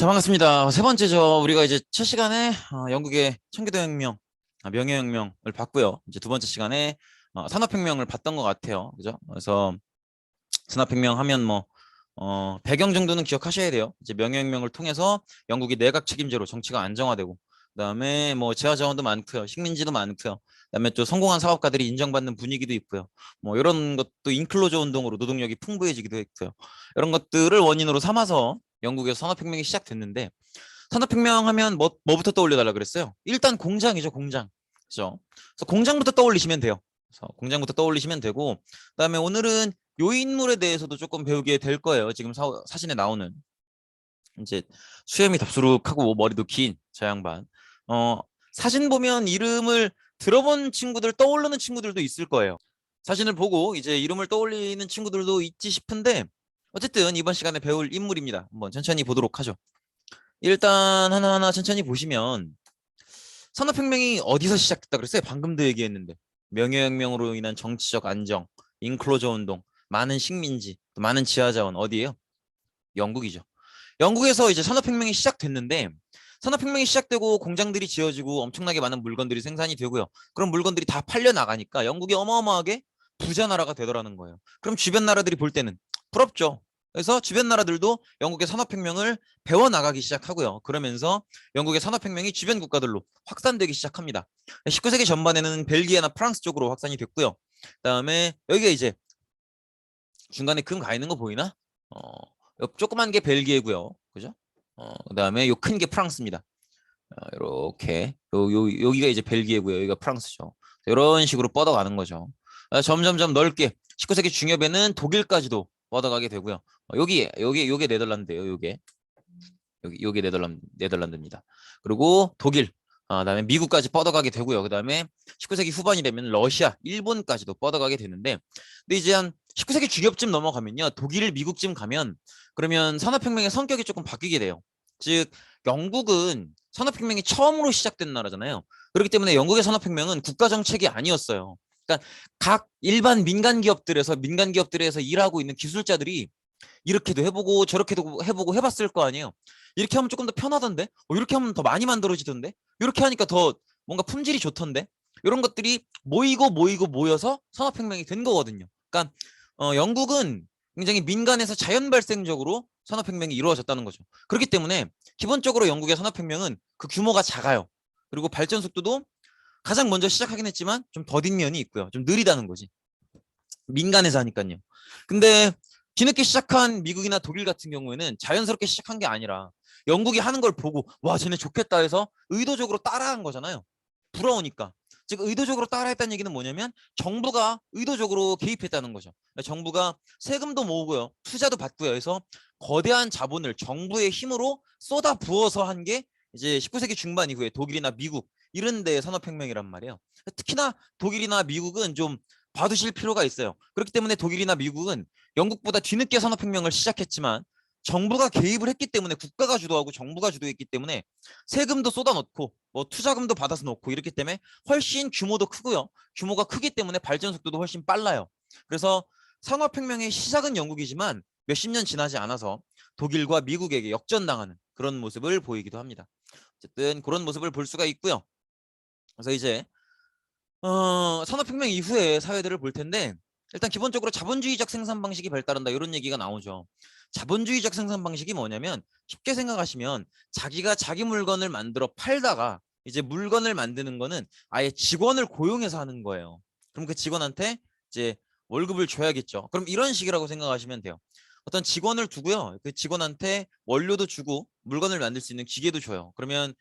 자, 반갑습니다. 세 번째죠. 우리가 이제 첫 시간에 영국의 청교도혁명, 명예혁명을 봤고요. 이제 두 번째 시간에 산업혁명을 봤던 것 같아요. 그죠? 그래서 산업혁명 하면 배경 정도는 기억하셔야 돼요. 이제 명예혁명을 통해서 영국이 내각 책임제로 정치가 안정화되고, 그다음에 뭐 재화자원도 많고요, 식민지도 많고요. 그다음에 또 성공한 사업가들이 인정받는 분위기도 있고요. 뭐 이런 것도 인클로저 운동으로 노동력이 풍부해지기도 했고요. 이런 것들을 원인으로 삼아서 영국에서 산업혁명이 시작됐는데, 산업혁명 하면 뭐부터 떠올려달라 그랬어요? 일단 공장이죠, 공장. 그죠? 그래서 공장부터 떠올리시면 돼요. 그래서 공장부터 떠올리시면 되고, 그다음에 오늘은 요 인물에 대해서도 조금 배우게 될 거예요. 지금 사진에 나오는 이제 수염이 답수룩하고 머리도 긴 저 양반. 어, 사진 보면 이름을 들어본 친구들, 떠오르는 친구들도 있을 거예요. 사진을 보고 이제 이름을 떠올리는 친구들도 있지 싶은데, 어쨌든 이번 시간에 배울 인물입니다. 한번 천천히 보도록 하죠. 일단 하나하나 천천히 보시면, 산업혁명이 어디서 시작됐다 그랬어요? 방금도 얘기했는데, 명예혁명으로 인한 정치적 안정, 인클로저 운동, 많은 식민지, 또 많은 지하자원, 어디예요? 영국이죠. 영국에서 이제 산업혁명이 시작됐는데, 산업혁명이 시작되고 공장들이 지어지고 엄청나게 많은 물건들이 생산이 되고요. 그런 물건들이 다 팔려 나가니까 영국이 어마어마하게 부자 나라가 되더라는 거예요. 그럼 주변 나라들이 볼 때는 부럽죠. 그래서 주변 나라들도 영국의 산업혁명을 배워나가기 시작하고요. 그러면서 영국의 산업혁명이 주변 국가들로 확산되기 시작합니다. 19세기 전반에는 벨기에나 프랑스 쪽으로 확산이 됐고요. 그다음에 여기가 이제 중간에 금 가 있는 거 보이나? 요 조그만 게 벨기에고요. 그죠? 그다음에 요 큰 게 프랑스입니다. 이렇게 여기가 이제 벨기에고요. 여기가 프랑스죠. 이런 식으로 뻗어가는 거죠. 점점점 넓게 19세기 중엽에는 독일까지도 뻗어가게 되고요. 요게 네덜란드예요. 요게 네덜란드입니다. 그리고 독일, 그다음에 미국까지 뻗어가게 되고요. 그다음에 19세기 후반이 되면 러시아, 일본까지도 뻗어가게 되는데, 근데 이제 한 19세기 중엽쯤 넘어가면요, 독일, 미국쯤 가면 그러면 산업혁명의 성격이 조금 바뀌게 돼요. 즉, 영국은 산업혁명이 처음으로 시작된 나라잖아요. 그렇기 때문에 영국의 산업혁명은 국가 정책이 아니었어요. 그러니까 각 일반 민간 기업들에서 일하고 있는 기술자들이 이렇게도 해보고 저렇게도 해보고 해봤을 거 아니에요. 이렇게 하면 조금 더 편하던데, 이렇게 하면 더 많이 만들어지던데, 이렇게 하니까 더 뭔가 품질이 좋던데, 이런 것들이 모이고 모여서 산업혁명이 된 거거든요. 그러니까 영국은 굉장히 민간에서 자연 발생적으로 산업혁명이 이루어졌다는 거죠. 그렇기 때문에 기본적으로 영국의 산업혁명은 그 규모가 작아요. 그리고 발전 속도도 가장 먼저 시작하긴 했지만 좀 더딘 면이 있고요. 좀 느리다는 거지. 민간에서 하니까요. 근데 뒤늦게 시작한 미국이나 독일 같은 경우에는 자연스럽게 시작한 게 아니라 영국이 하는 걸 보고 와 쟤네 좋겠다 해서 의도적으로 따라한 거잖아요. 부러우니까. 즉 의도적으로 따라했다는 얘기는 뭐냐면 정부가 의도적으로 개입했다는 거죠. 정부가 세금도 모으고요, 투자도 받고요, 해서 거대한 자본을 정부의 힘으로 쏟아 부어서 한 게 이제 19세기 중반 이후에 독일이나 미국 이런 데의 산업혁명이란 말이에요. 특히나 독일이나 미국은 좀 봐두실 필요가 있어요. 그렇기 때문에 독일이나 미국은 영국보다 뒤늦게 산업혁명을 시작했지만 정부가 개입을 했기 때문에, 국가가 주도하고 정부가 주도했기 때문에 세금도 쏟아넣고 뭐 투자금도 받아서 넣고 이렇기 때문에 훨씬 규모도 크고요. 규모가 크기 때문에 발전 속도도 훨씬 빨라요. 그래서 산업혁명의 시작은 영국이지만 몇십 년 지나지 않아서 독일과 미국에게 역전당하는 그런 모습을 보이기도 합니다. 어쨌든 그런 모습을 볼 수가 있고요. 그래서 이제 산업혁명 이후의 사회들을 볼 텐데, 일단 기본적으로 자본주의적 생산 방식이 발달한다 이런 얘기가 나오죠. 자본주의적 생산 방식이 뭐냐면, 쉽게 생각하시면 자기가 자기 물건을 만들어 팔다가 이제 물건을 만드는 거는 아예 직원을 고용해서 하는 거예요. 그럼 그 직원한테 이제 월급을 줘야겠죠. 그럼 이런 식이라고 생각하시면 돼요. 어떤 직원을 두고요, 그 직원한테 원료도 주고 물건을 만들 수 있는 기계도 줘요. 그러면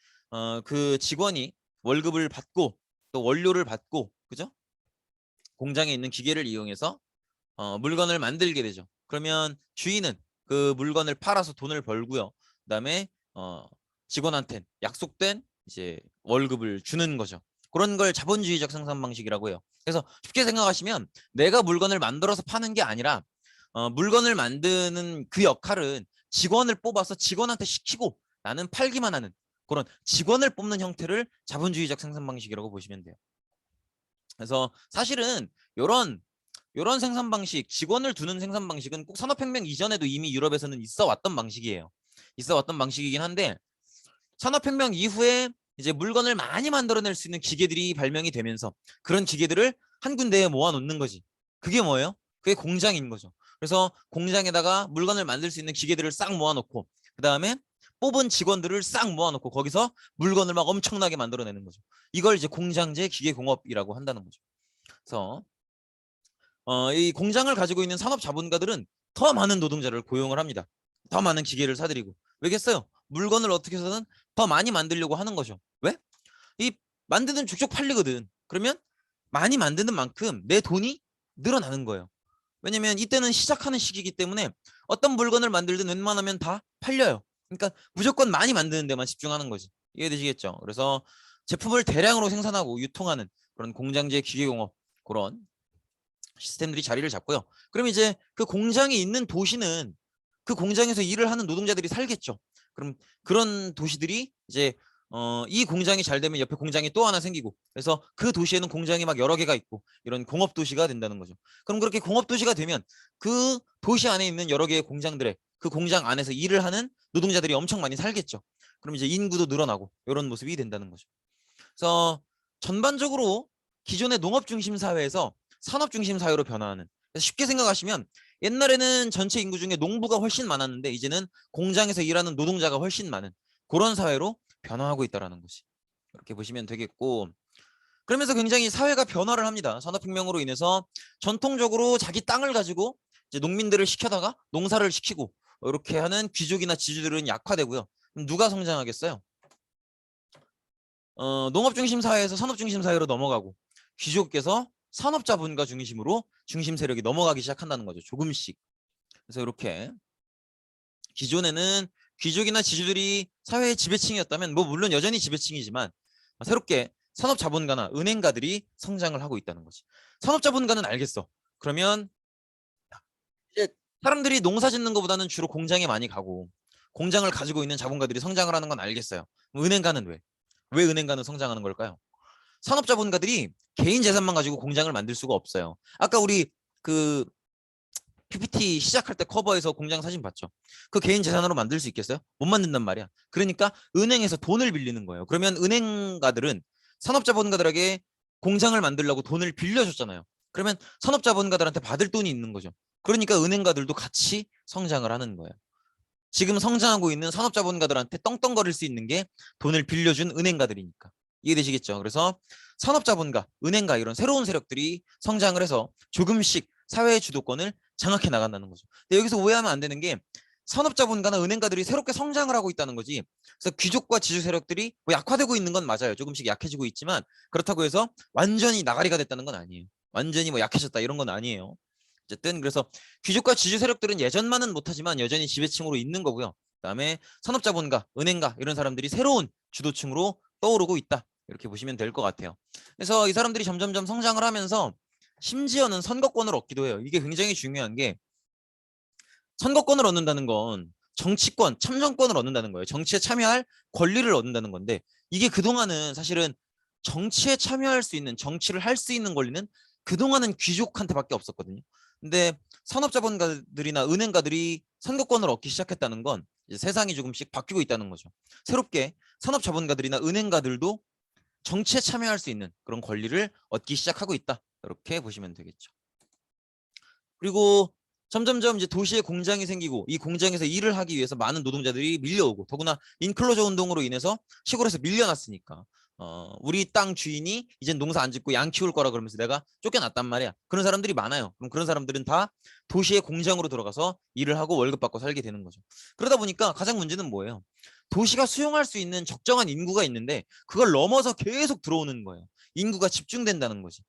그 직원이 월급을 받고 또 원료를 받고, 그죠? 공장에 있는 기계를 이용해서 물건을 만들게 되죠. 그러면 주인은 그 물건을 팔아서 돈을 벌고요. 그다음에 직원한테 약속된 이제 월급을 주는 거죠. 그런 걸 자본주의적 생산 방식이라고 해요. 그래서 쉽게 생각하시면 내가 물건을 만들어서 파는 게 아니라 물건을 만드는 그 역할은 직원을 뽑아서 직원한테 시키고 나는 팔기만 하는, 그런 직원을 뽑는 형태를 자본주의적 생산 방식이라고 보시면 돼요. 그래서 사실은 요런 생산 방식, 직원을 두는 생산 방식은 꼭 산업혁명 이전에도 이미 유럽에서는 있어 왔던 방식이에요. 있어 왔던 방식이긴 한데 산업혁명 이후에 이제 물건을 많이 만들어낼 수 있는 기계들이 발명이 되면서 그런 기계들을 한 군데에 모아놓는 거지. 그게 뭐예요? 그게 공장인 거죠. 그래서 공장에다가 물건을 만들 수 있는 기계들을 싹 모아놓고 그 다음에 뽑은 직원들을 싹 모아놓고 거기서 물건을 막 엄청나게 만들어내는 거죠. 이걸 이제 공장제 기계공업이라고 한다는 거죠. 그래서 이 공장을 가지고 있는 산업 자본가들은 더 많은 노동자를 고용을 합니다. 더 많은 기계를 사들이고. 왜겠어요? 물건을 어떻게 해서든 더 많이 만들려고 하는 거죠. 왜? 이 만드는 족족 팔리거든. 그러면 많이 만드는 만큼 내 돈이 늘어나는 거예요. 왜냐면 이때는 시작하는 시기이기 때문에 어떤 물건을 만들든 웬만하면 다 팔려요. 그러니까 무조건 많이 만드는 데만 집중하는 거지. 이해되시겠죠? 그래서 제품을 대량으로 생산하고 유통하는 그런 공장제 기계공업 그런 시스템들이 자리를 잡고요. 그럼 이제 그 공장이 있는 도시는 그 공장에서 일을 하는 노동자들이 살겠죠. 그럼 그런 도시들이 이제 이 공장이 잘 되면 옆에 공장이 또 하나 생기고 그래서 그 도시에는 공장이 막 여러 개가 있고 이런 공업 도시가 된다는 거죠. 그럼 그렇게 공업 도시가 되면 그 도시 안에 있는 여러 개의 공장들의 그 공장 안에서 일을 하는 노동자들이 엄청 많이 살겠죠. 그럼 이제 인구도 늘어나고 이런 모습이 된다는 거죠. 그래서 전반적으로 기존의 농업 중심 사회에서 산업 중심 사회로 변화하는 쉽게 생각하시면 옛날에는 전체 인구 중에 농부가 훨씬 많았는데 이제는 공장에서 일하는 노동자가 훨씬 많은 그런 사회로 변화하고 있다는 것이 이렇게 보시면 되겠고 그러면서 굉장히 사회가 변화를 합니다. 산업혁명으로 인해서 전통적으로 자기 땅을 가지고 이제 농민들을 시켜다가 농사를 시키고 이렇게 하는 귀족이나 지주들은 약화되고요. 그럼 누가 성장하겠어요? 농업 중심 사회에서 산업 중심 사회로 넘어가고 귀족께서 산업자본가 중심으로 중심 세력이 넘어가기 시작한다는 거죠. 조금씩. 그래서 이렇게 기존에는 귀족이나 지주들이 사회의 지배층이었다면 뭐 물론 여전히 지배층이지만 새롭게 산업자본가나 은행가들이 성장을 하고 있다는 거지. 산업자본가는 알겠어. 그러면 이제 사람들이 농사 짓는 것보다는 주로 공장에 많이 가고 공장을 가지고 있는 자본가들이 성장을 하는 건 알겠어요. 은행가는 왜? 왜 은행가는 성장하는 걸까요? 산업자본가들이 개인 재산만 가지고 공장을 만들 수가 없어요. 아까 우리 그 PPT 시작할 때 커버에서 공장 사진 봤죠? 그 개인 재산으로 만들 수 있겠어요? 못 만든단 말이야. 그러니까 은행에서 돈을 빌리는 거예요. 그러면 은행가들은 산업자본가들에게 공장을 만들려고 돈을 빌려줬잖아요. 그러면 산업자본가들한테 받을 돈이 있는 거죠. 그러니까 은행가들도 같이 성장을 하는 거예요. 지금 성장하고 있는 산업자본가들한테 떵떵거릴 수 있는 게 돈을 빌려준 은행가들이니까. 이해되시겠죠? 그래서 산업자본가, 은행가 이런 새로운 세력들이 성장을 해서 조금씩 사회의 주도권을 장악해 나간다는 거죠. 근데 여기서 오해하면 안 되는 게 산업자본가나 은행가들이 새롭게 성장을 하고 있다는 거지. 그래서 귀족과 지주 세력들이 뭐 약화되고 있는 건 맞아요. 조금씩 약해지고 있지만 그렇다고 해서 완전히 나가리가 됐다는 건 아니에요. 완전히 뭐 약해졌다 이런 건 아니에요. 어쨌든 그래서 귀족과 지주 세력들은 예전만은 못하지만 여전히 지배층으로 있는 거고요. 그다음에 산업자본가, 은행가 이런 사람들이 새로운 주도층으로 떠오르고 있다. 이렇게 보시면 될 것 같아요. 그래서 이 사람들이 점점점 성장을 하면서 심지어는 선거권을 얻기도 해요. 이게 굉장히 중요한 게 선거권을 얻는다는 건 정치권, 참정권을 얻는다는 거예요. 정치에 참여할 권리를 얻는다는 건데 이게 그동안은 사실은 정치에 참여할 수 있는, 정치를 할 수 있는 권리는 그동안은 귀족한테밖에 없었거든요. 근데 산업자본가들이나 은행가들이 선거권을 얻기 시작했다는 건 이제 세상이 조금씩 바뀌고 있다는 거죠. 새롭게 산업자본가들이나 은행가들도 정치에 참여할 수 있는 그런 권리를 얻기 시작하고 있다. 이렇게 보시면 되겠죠. 그리고 점점점 이제 도시에 공장이 생기고 이 공장에서 일을 하기 위해서 많은 노동자들이 밀려오고 더구나 인클로저 운동으로 인해서 시골에서 밀려났으니까 우리 땅 주인이 이젠 농사 안 짓고 양 키울 거라 그러면서 내가 쫓겨났단 말이야. 그런 사람들이 많아요. 그럼 그런 사람들은 다 도시의 공장으로 들어가서 일을 하고 월급 받고 살게 되는 거죠. 그러다 보니까 가장 문제는 뭐예요? 도시가 수용할 수 있는 적정한 인구가 있는데 그걸 넘어서 계속 들어오는 거예요. 인구가 집중된다는 거지.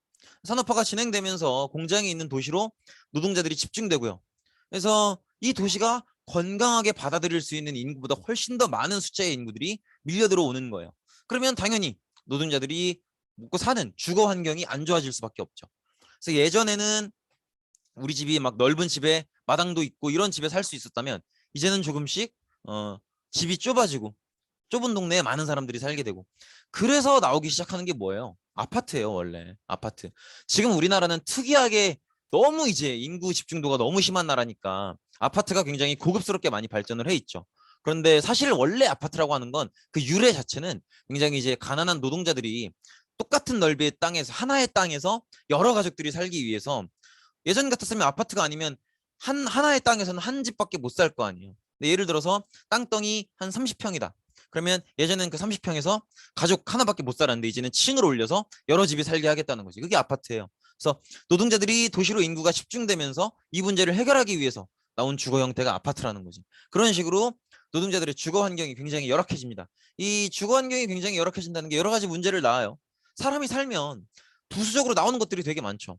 산업화가 진행되면서 공장이 있는 도시로 노동자들이 집중되고요. 그래서 이 도시가 건강하게 받아들일 수 있는 인구보다 훨씬 더 많은 숫자의 인구들이 밀려 들어오는 거예요. 그러면 당연히 노동자들이 먹고 사는 주거 환경이 안 좋아질 수밖에 없죠. 그래서 예전에는 우리 집이 막 넓은 집에 마당도 있고 이런 집에 살 수 있었다면 이제는 조금씩 집이 좁아지고 좁은 동네에 많은 사람들이 살게 되고 그래서 나오기 시작하는 게 뭐예요? 아파트예요, 원래. 아파트. 지금 우리나라는 특이하게 너무 이제 인구 집중도가 너무 심한 나라니까 아파트가 굉장히 고급스럽게 많이 발전을 해 있죠. 그런데 사실 원래 아파트라고 하는 건 그 유래 자체는 굉장히 이제 가난한 노동자들이 똑같은 넓이의 땅에서 하나의 땅에서 여러 가족들이 살기 위해서 예전 같았으면 아파트가 아니면 하나의 땅에서는 한 집밖에 못 살 거 아니에요. 근데 예를 들어서 땅덩이 한 30평이다. 그러면 예전엔 그 30평에서 가족 하나밖에 못 살았는데 이제는 층을 올려서 여러 집이 살게 하겠다는 거지. 그게 아파트예요. 그래서 노동자들이 도시로 인구가 집중되면서 이 문제를 해결하기 위해서 나온 주거 형태가 아파트라는 거지. 그런 식으로 노동자들의 주거 환경이 굉장히 열악해집니다. 이 주거 환경이 굉장히 열악해진다는 게 여러 가지 문제를 낳아요. 사람이 살면 부수적으로 나오는 것들이 되게 많죠.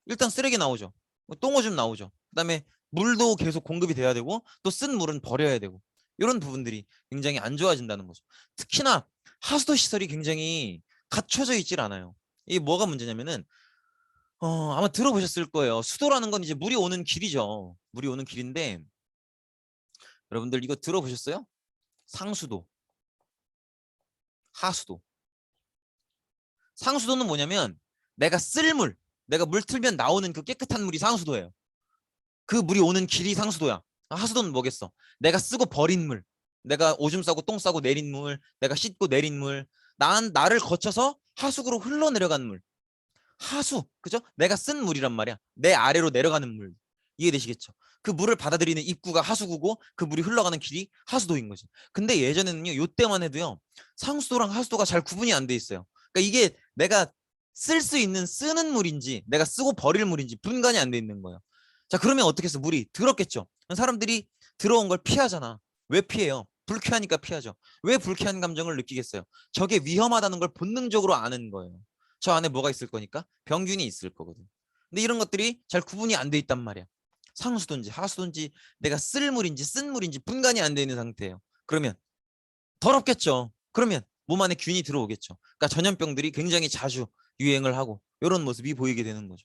일단 쓰레기 나오죠. 똥오줌 나오죠. 그다음에 물도 계속 공급이 돼야 되고 또 쓴 물은 버려야 되고 이런 부분들이 굉장히 안 좋아진다는 거죠. 특히나 하수도 시설이 굉장히 갖춰져 있질 않아요. 이게 뭐가 문제냐면은 아마 들어보셨을 거예요. 수도라는 건 이제 물이 오는 길이죠. 물이 오는 길인데 여러분들 이거 들어보셨어요? 상수도, 하수도. 상수도는 뭐냐면 내가 쓸 물, 내가 물 틀면 나오는 그 깨끗한 물이 상수도예요. 그 물이 오는 길이 상수도야. 하수도는 뭐겠어? 내가 쓰고 버린 물, 내가 오줌 싸고 똥 싸고 내린 물, 내가 씻고 내린 물, 나를 거쳐서 하수구로 흘러내려가는 물. 하수, 그죠? 내가 쓴 물이란 말이야. 내 아래로 내려가는 물. 이해되시겠죠? 그 물을 받아들이는 입구가 하수구고 그 물이 흘러가는 길이 하수도인 거지. 근데 예전에는요, 요때만 해도요, 상수도랑 하수도가 잘 구분이 안 돼 있어요. 그러니까 이게 내가 쓸 수 있는 쓰는 물인지 내가 쓰고 버릴 물인지 분간이 안 돼 있는 거예요. 자, 그러면 어떻게 해서 물이 들었겠죠? 사람들이 들어온 걸 피하잖아. 왜 피해요? 불쾌하니까 피하죠. 왜 불쾌한 감정을 느끼겠어요? 저게 위험하다는 걸 본능적으로 아는 거예요. 저 안에 뭐가 있을 거니까 병균이 있을 거거든. 근데 이런 것들이 잘 구분이 안 돼 있단 말이야. 상수도인지 하수도인지 내가 쓸 물인지 쓴 물인지 분간이 안 돼 있는 상태예요. 그러면 더럽겠죠. 그러면 몸 안에 균이 들어오겠죠. 그러니까 전염병들이 굉장히 자주 유행을 하고 이런 모습이 보이게 되는 거죠.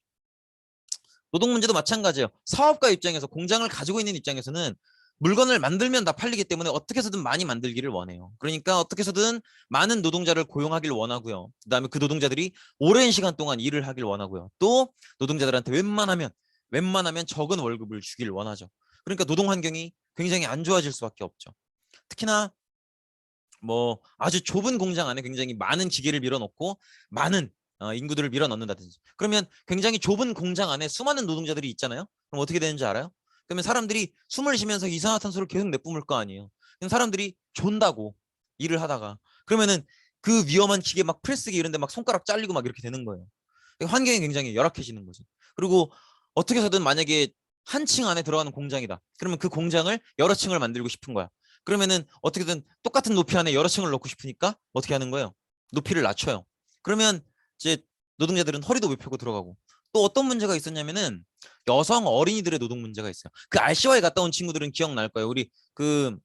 노동 문제도 마찬가지예요. 사업가 입장에서 공장을 가지고 있는 입장에서는 물건을 만들면 다 팔리기 때문에 어떻게 해서든 많이 만들기를 원해요. 그러니까 어떻게 해서든 많은 노동자를 고용하길 원하고요. 그다음에 그 노동자들이 오랜 시간 동안 일을 하길 원하고요. 또 노동자들한테 웬만하면 적은 월급을 주길 원하죠. 그러니까 노동 환경이 굉장히 안 좋아질 수밖에 없죠. 특히나 뭐 아주 좁은 공장 안에 굉장히 많은 기계를 밀어넣고 많은 인구들을 밀어넣는다든지 그러면 굉장히 좁은 공장 안에 수많은 노동자들이 있잖아요. 그럼 어떻게 되는지 알아요? 그러면 사람들이 숨을 쉬면서 이산화탄소를 계속 내뿜을 거 아니에요. 그럼 사람들이 존다고 일을 하다가 그러면은 그 위험한 기계 막 프레스기 이런 데 막 손가락 잘리고 막 이렇게 되는 거예요. 환경이 굉장히 열악해지는 거죠. 그리고 어떻게 해서든 만약에 한 층 안에 들어가는 공장이다. 그러면 그 공장을 여러 층을 만들고 싶은 거야. 그러면은 어떻게든 똑같은 높이 안에 여러 층을 넣고 싶으니까 어떻게 하는 거예요? 높이를 낮춰요. 그러면 이제 노동자들은 허리도 못 펴고 들어가고 또 어떤 문제가 있었냐면은 여성 어린이들의 노동 문제가 있어요. 그 RC와에 갔다 온 친구들은 기억날 거예요. 우리 그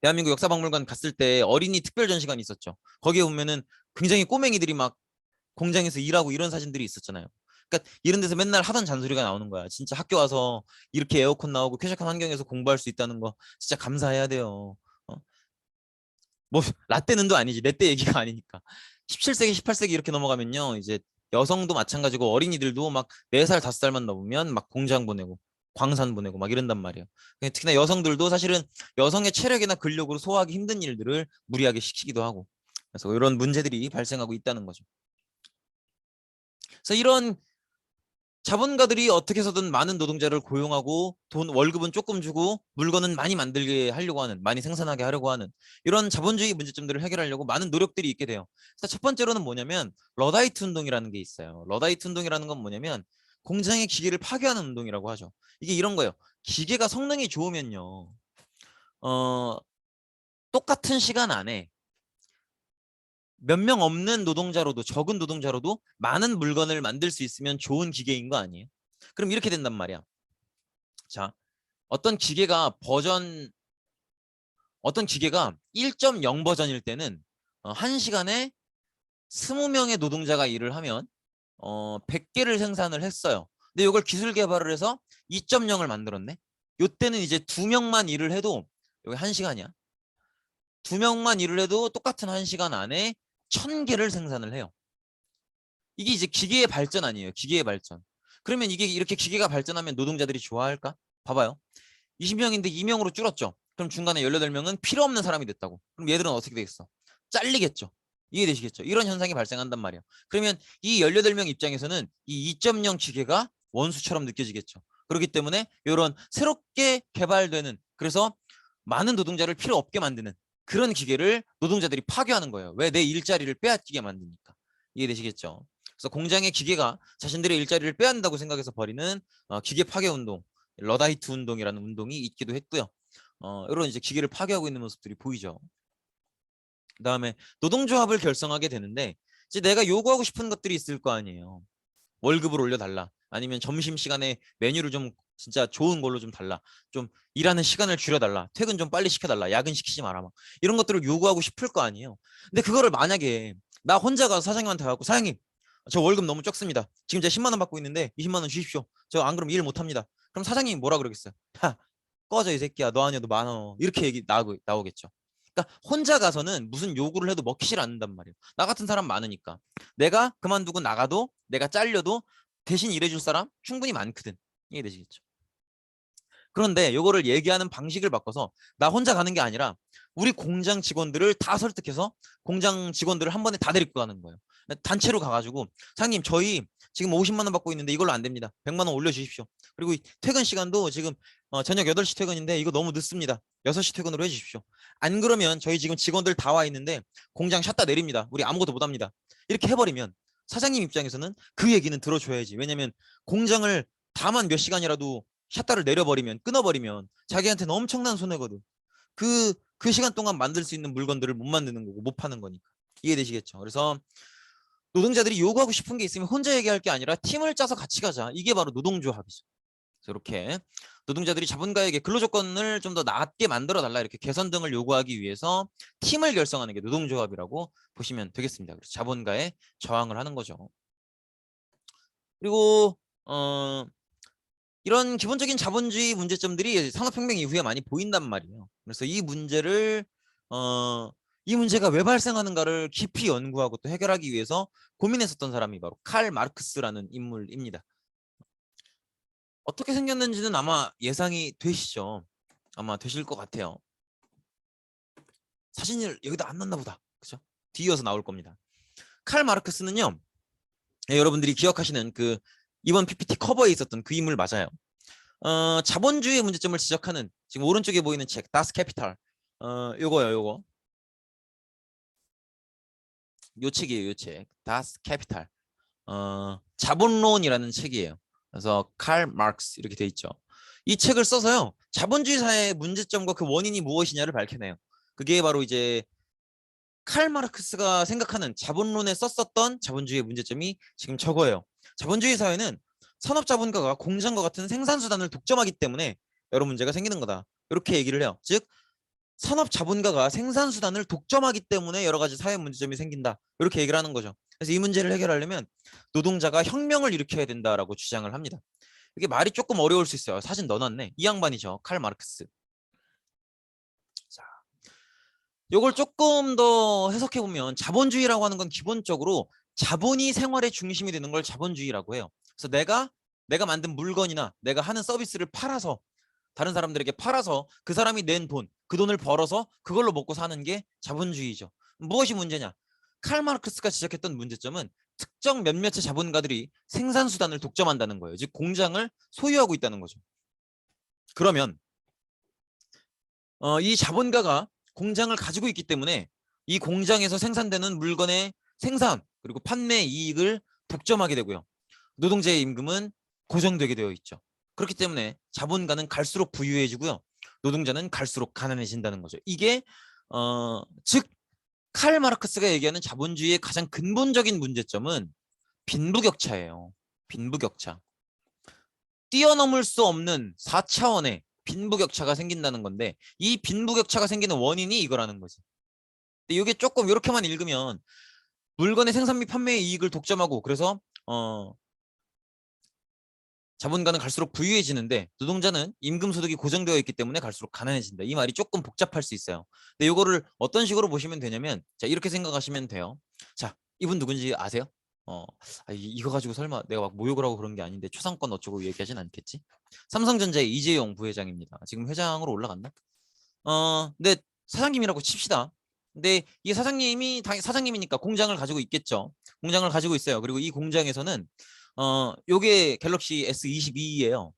대한민국 역사박물관 갔을 때 어린이 특별 전시관이 있었죠. 거기에 보면은 굉장히 꼬맹이들이 막 공장에서 일하고 이런 사진들이 있었잖아요. 그러니까 이런 데서 맨날 하던 잔소리가 나오는 거야. 진짜 학교 와서 이렇게 에어컨 나오고 쾌적한 환경에서 공부할 수 있다는 거 진짜 감사해야 돼요. 어? 뭐 라떼는도 아니지. 내 때 얘기가 아니니까. 17세기, 18세기 이렇게 넘어가면요. 이제 여성도 마찬가지고 어린이들도 막 4살, 5살만 넘으면 막 공장 보내고 광산 보내고 막 이런단 말이에요. 특히나 여성들도 사실은 여성의 체력이나 근력으로 소화하기 힘든 일들을 무리하게 시키기도 하고 그래서 이런 문제들이 발생하고 있다는 거죠. 그래서 이런 자본가들이 어떻게 해서든 많은 노동자를 고용하고 월급은 조금 주고 물건은 많이 만들게 하려고 하는 많이 생산하게 하려고 하는 이런 자본주의 문제점들을 해결하려고 많은 노력들이 있게 돼요. 그래서 첫 번째로는 뭐냐면 러다이트 운동이라는 게 있어요. 러다이트 운동이라는 건 뭐냐면 공장의 기계를 파괴하는 운동이라고 하죠. 이게 이런 거예요. 기계가 성능이 좋으면요. 어, 똑같은 시간 안에 몇 명 없는 노동자로도 적은 노동자로도 많은 물건을 만들 수 있으면 좋은 기계인 거 아니에요? 그럼 이렇게 된단 말이야. 자, 어떤 기계가 1.0 버전일 때는 1시간에 20명의 노동자가 일을 하면 100개를 생산을 했어요. 근데 이걸 기술 개발을 해서 2.0을 만들었네. 요때는 이제 2명만 일을 해도 여기 1시간이야. 2명만 일을 해도 똑같은 1시간 안에 1000개를 생산을 해요. 이게 이제 기계의 발전 아니에요. 기계의 발전. 그러면 이게 이렇게 기계가 발전하면 노동자들이 좋아할까? 봐봐요. 20명인데 2명으로 줄었죠. 그럼 중간에 18명은 필요 없는 사람이 됐다고. 그럼 얘들은 어떻게 되겠어? 잘리겠죠. 이해되시겠죠? 이런 현상이 발생한단 말이에요. 그러면 이 18명 입장에서는 이 2.0 기계가 원수처럼 느껴지겠죠. 그렇기 때문에 이런 새롭게 개발되는, 그래서 많은 노동자를 필요 없게 만드는 그런 기계를 노동자들이 파괴하는 거예요. 왜? 내 일자리를 빼앗기게 만드니까. 이해되시겠죠? 그래서 공장의 기계가 자신들의 일자리를 빼앗는다고 생각해서 벌이는 기계 파괴 운동, 러다이트 운동이라는 운동이 있기도 했고요. 이런 이제 기계를 파괴하고 있는 모습들이 보이죠. 그다음에 노동조합을 결성하게 되는데 이제 내가 요구하고 싶은 것들이 있을 거 아니에요. 월급을 올려달라. 아니면 점심시간에 메뉴를 좀 진짜 좋은 걸로 좀 달라. 좀 일하는 시간을 줄여달라. 퇴근 좀 빨리 시켜달라. 야근 시키지 마라. 막 이런 것들을 요구하고 싶을 거 아니에요. 근데 그거를 만약에 나 혼자 가서 사장님한테 가고 사장님 저 월급 너무 적습니다. 지금 제가 10만 원 받고 있는데 20만 원 주십시오. 저 안 그러면 일 못합니다. 그럼 사장님이 뭐라 그러겠어요? 야 꺼져 이 새끼야. 너 아니어도 많어. 이렇게 얘기 나오겠죠. 그러니까 혼자 가서는 무슨 요구를 해도 먹히질 않는단 말이에요. 나 같은 사람 많으니까. 내가 그만두고 나가도 내가 잘려도 대신 일해줄 사람 충분히 많거든. 이해되시겠죠? 그런데 요거를 얘기하는 방식을 바꿔서 나 혼자 가는 게 아니라 우리 공장 직원들을 다 설득해서 공장 직원들을 한 번에 다 데리고 가는 거예요. 단체로 가가지고 사장님 저희 지금 50만 원 받고 있는데 이걸로 안 됩니다. 100만 원 올려주십시오. 그리고 퇴근 시간도 지금 저녁 8시 퇴근인데 이거 너무 늦습니다. 6시 퇴근으로 해주십시오. 안 그러면 저희 지금 직원들 다 와 있는데 공장 샷다 내립니다. 우리 아무것도 못합니다. 이렇게 해버리면 사장님 입장에서는 그 얘기는 들어줘야지. 왜냐면 공장을 다만 몇 시간이라도 샷다를 내려버리면 끊어버리면 자기한테는 엄청난 손해거든. 그 시간 동안 만들 수 있는 물건들을 못 만드는 거고 못 파는 거니까. 이해되시겠죠? 그래서 노동자들이 요구하고 싶은 게 있으면 혼자 얘기할 게 아니라 팀을 짜서 같이 가자. 이게 바로 노동조합이죠. 그래서 이렇게 노동자들이 자본가에게 근로조건을 좀 더 낫게 만들어 달라 이렇게 개선 등을 요구하기 위해서 팀을 결성하는 게 노동조합이라고 보시면 되겠습니다. 그래서 자본가에 저항을 하는 거죠. 그리고 이런 기본적인 자본주의 문제점들이 산업혁명 이후에 많이 보인단 말이에요. 그래서 이 문제가 왜 발생하는가를 깊이 연구하고 또 해결하기 위해서 고민했었던 사람이 바로 칼 마르크스라는 인물입니다. 어떻게 생겼는지는 아마 예상이 되시죠? 아마 되실 것 같아요. 사진을 여기다 안 놨나 보다. 그죠? 뒤이어서 나올 겁니다. 칼 마르크스는요. 여러분들이 기억하시는 그 이번 PPT 커버에 있었던 그 인물 맞아요. 자본주의의 문제점을 지적하는 지금 오른쪽에 보이는 책 다스 캐피탈 요거요 요거 요 책이에요 요 책 다스 캐피탈 자본론이라는 책이에요. 그래서 칼 마르크스 이렇게 돼 있죠. 이 책을 써서요 자본주의 사회의 문제점과 그 원인이 무엇이냐를 밝혀내요. 그게 바로 이제 칼 마르크스가 생각하는 자본론에 썼었던 자본주의의 문제점이 지금 저거예요. 자본주의 사회는 산업자본가가 공장과 같은 생산수단을 독점하기 때문에 여러 문제가 생기는 거다. 이렇게 얘기를 해요. 즉 산업자본가가 생산수단을 독점하기 때문에 여러 가지 사회 문제점이 생긴다. 이렇게 얘기를 하는 거죠. 그래서 이 문제를 해결하려면 노동자가 혁명을 일으켜야 된다라고 주장을 합니다. 이게 말이 조금 어려울 수 있어요. 사진 넣어놨네. 이 양반이죠. 칼 마르크스. 자, 요걸 조금 더 해석해 보면 자본주의라고 하는 건 기본적으로 자본이 생활의 중심이 되는 걸 자본주의라고 해요. 그래서 내가 만든 물건이나 내가 하는 서비스를 팔아서 다른 사람들에게 팔아서 그 사람이 낸 돈, 그 돈을 벌어서 그걸로 먹고 사는 게 자본주의죠. 무엇이 문제냐? 칼 마르크스가 지적했던 문제점은 특정 몇몇의 자본가들이 생산수단을 독점한다는 거예요. 즉 공장을 소유하고 있다는 거죠. 그러면 이 자본가가 공장을 가지고 있기 때문에 이 공장에서 생산되는 물건의 생산 그리고 판매 이익을 독점하게 되고요. 노동자의 임금은 고정되게 되어 있죠. 그렇기 때문에 자본가는 갈수록 부유해지고요. 노동자는 갈수록 가난해진다는 거죠. 이게 즉 칼 마르크스가 얘기하는 자본주의의 가장 근본적인 문제점은 빈부격차예요. 빈부격차. 뛰어넘을 수 없는 4차원의 빈부격차가 생긴다는 건데 이 빈부격차가 생기는 원인이 이거라는 거지. 근데 이게 조금 이렇게만 읽으면 물건의 생산 및 판매의 이익을 독점하고 그래서 자본가는 갈수록 부유해지는데 노동자는 임금 소득이 고정되어 있기 때문에 갈수록 가난해진다. 이 말이 조금 복잡할 수 있어요. 근데 이거를 어떤 식으로 보시면 되냐면 자 이렇게 생각하시면 돼요. 자 이분 누군지 아세요? 이거 가지고 설마 내가 막 모욕을 하고 그런 게 아닌데 초상권 어쩌고 얘기하진 않겠지? 삼성전자의 이재용 부회장입니다. 지금 회장으로 올라갔나? 근데 사장님이라고 칩시다. 근데 이 사장님이 사장님이니까 공장을 가지고 있겠죠. 공장을 가지고 있어요. 그리고 이 공장에서는 요게 갤럭시 S22예요.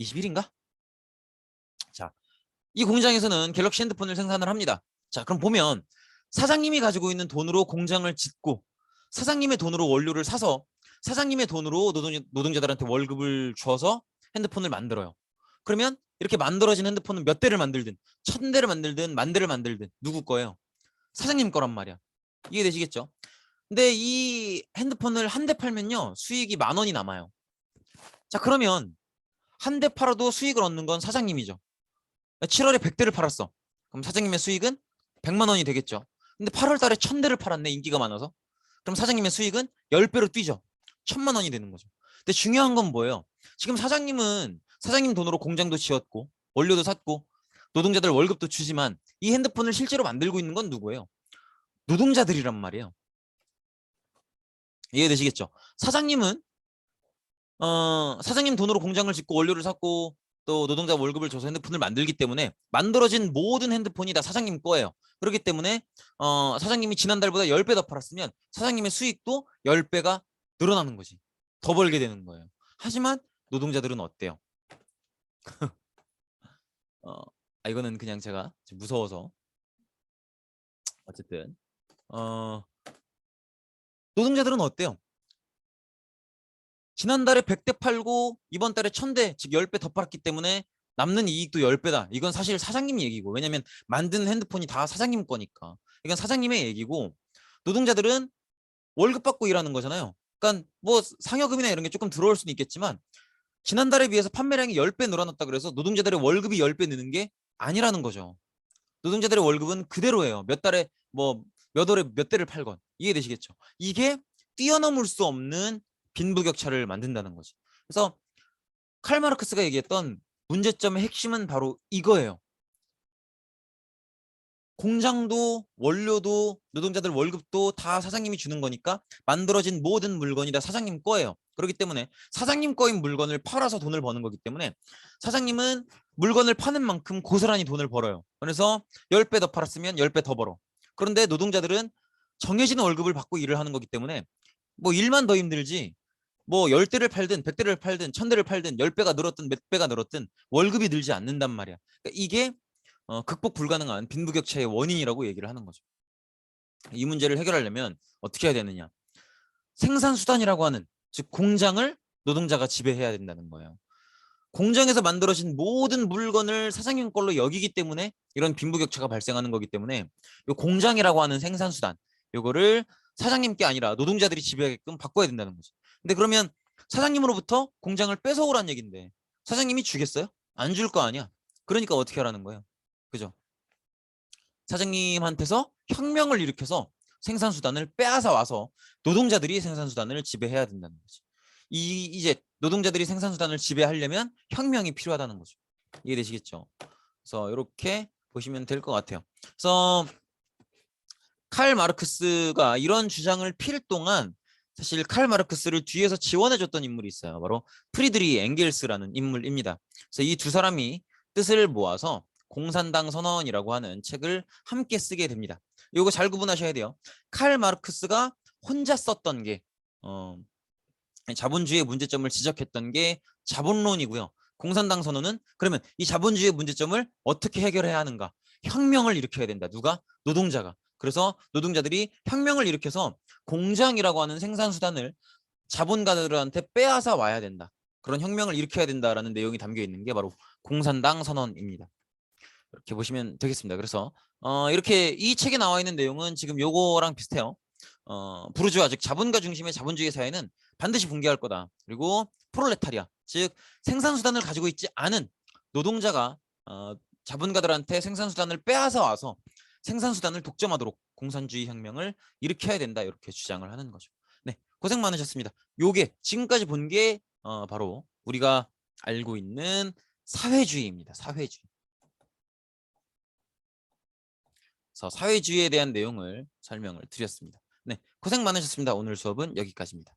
21인가? 자, 이 공장에서는 갤럭시 핸드폰을 생산을 합니다. 자, 그럼 보면 사장님이 가지고 있는 돈으로 공장을 짓고 사장님의 돈으로 원료를 사서 사장님의 돈으로 노동자들한테 월급을 줘서 핸드폰을 만들어요. 그러면 이렇게 만들어진 핸드폰은 몇 대를 만들든 1000대를 만들든 10,000대를 만들든 누구 거예요? 사장님 거란 말이야. 이해되시겠죠? 근데 이 핸드폰을 한 대 팔면요 수익이 10,000원이 남아요. 자, 그러면 한 대 팔아도 수익을 얻는 건 사장님이죠. 7월에 100대를 팔았어. 그럼 사장님의 수익은 100만 원이 되겠죠. 근데 8월 달에 1000대를 팔았네. 인기가 많아서. 그럼 사장님의 수익은 10배로 뛰죠. 1000만 원이 되는 거죠. 근데 중요한 건 뭐예요? 지금 사장님은 사장님 돈으로 공장도 지었고 원료도 샀고 노동자들 월급도 주지만 이 핸드폰을 실제로 만들고 있는 건 누구예요? 노동자들이란 말이에요. 이해되시겠죠? 사장님은 사장님 돈으로 공장을 짓고 원료를 샀고 또 노동자 월급을 줘서 핸드폰을 만들기 때문에 만들어진 모든 핸드폰이 다 사장님 거예요. 그렇기 때문에 사장님이 지난달보다 10배 더 팔았으면 사장님의 수익도 10배가 늘어나는 거지. 더 벌게 되는 거예요. 하지만 노동자들은 어때요? 어, 이거는 그냥 제가 무서워서 어쨌든 노동자들은 어때요? 지난달에 100대 팔고 이번 달에 1000대 즉 10배 더 팔았기 때문에 남는 이익도 10배다. 이건 사실 사장님 얘기고 왜냐면 만든 핸드폰이 다 사장님 거니까. 이건 사장님의 얘기고 노동자들은 월급 받고 일하는 거잖아요. 그러니까 뭐 상여금이나 이런 게 조금 들어올 수는 있겠지만 지난달에 비해서 판매량이 10배 늘어났다 그래서 노동자들의 월급이 10배 느는 게 아니라는 거죠. 노동자들의 월급은 그대로예요. 몇 달에 뭐 몇 월에 몇 대를 팔건. 이해되시겠죠? 이게 뛰어넘을 수 없는 빈부격차를 만든다는 거지. 그래서 칼 마르크스가 얘기했던 문제점의 핵심은 바로 이거예요. 공장도 원료도 노동자들 월급도 다 사장님이 주는 거니까 만들어진 모든 물건이 다 사장님 거예요. 그렇기 때문에 사장님 거인 물건을 팔아서 돈을 버는 거기 때문에 사장님은 물건을 파는 만큼 고스란히 돈을 벌어요. 그래서 10배 더 팔았으면 10배 더 벌어. 그런데 노동자들은 정해진 월급을 받고 일을 하는 거기 때문에 뭐 일만 더 힘들지 뭐 10대를 팔든 100대를 팔든 1000대를 팔든 10배가 늘었든 몇 배가 늘었든 월급이 늘지 않는단 말이야. 그러니까 이게 극복 불가능한 빈부격차의 원인이라고 얘기를 하는 거죠. 이 문제를 해결하려면 어떻게 해야 되느냐? 생산수단이라고 하는 즉 공장을 노동자가 지배해야 된다는 거예요. 공장에서 만들어진 모든 물건을 사장님 걸로 여기기 때문에 이런 빈부격차가 발생하는 거기 때문에 이 공장이라고 하는 생산수단 이거를 사장님께 아니라 노동자들이 지배하게끔 바꿔야 된다는 거죠. 근데 그러면 사장님으로부터 공장을 뺏어오란 얘긴데 사장님이 주겠어요? 안 줄 거 아니야. 그러니까 어떻게 하라는 거예요? 그죠? 사장님한테서 혁명을 일으켜서 생산수단을 빼앗아 와서 노동자들이 생산수단을 지배해야 된다는 거지. 이제 노동자들이 생산수단을 지배하려면 혁명이 필요하다는 거죠. 이해되시겠죠? 그래서 이렇게 보시면 될 것 같아요. 그래서 칼 마르크스가 이런 주장을 필 동안 사실 칼 마르크스를 뒤에서 지원해줬던 인물이 있어요. 바로 프리드리 엥겔스라는 인물입니다. 그래서 이 두 사람이 뜻을 모아서 공산당 선언이라고 하는 책을 함께 쓰게 됩니다. 이거 잘 구분하셔야 돼요. 칼 마르크스가 혼자 썼던 게 자본주의의 문제점을 지적했던 게 자본론이고요. 공산당 선언은 그러면 이 자본주의의 문제점을 어떻게 해결해야 하는가? 혁명을 일으켜야 된다. 누가? 노동자가. 그래서 노동자들이 혁명을 일으켜서 공장이라고 하는 생산수단을 자본가들한테 빼앗아 와야 된다. 그런 혁명을 일으켜야 된다라는 내용이 담겨 있는 게 바로 공산당 선언입니다. 이렇게 보시면 되겠습니다. 그래서 이렇게 이 책에 나와 있는 내용은 지금 요거랑 비슷해요. 부르주아 즉 자본가 중심의 자본주의 사회는 반드시 붕괴할 거다. 그리고 프롤레타리아 즉 생산수단을 가지고 있지 않은 노동자가 자본가들한테 생산수단을 빼앗아 와서 생산수단을 독점하도록 공산주의 혁명을 일으켜야 된다. 이렇게 주장을 하는 거죠. 네, 고생 많으셨습니다. 요게 지금까지 본 게 바로 우리가 알고 있는 사회주의입니다. 사회주의. 그래서 사회주의에 대한 내용을 설명을 드렸습니다. 네, 고생 많으셨습니다. 오늘 수업은 여기까지입니다.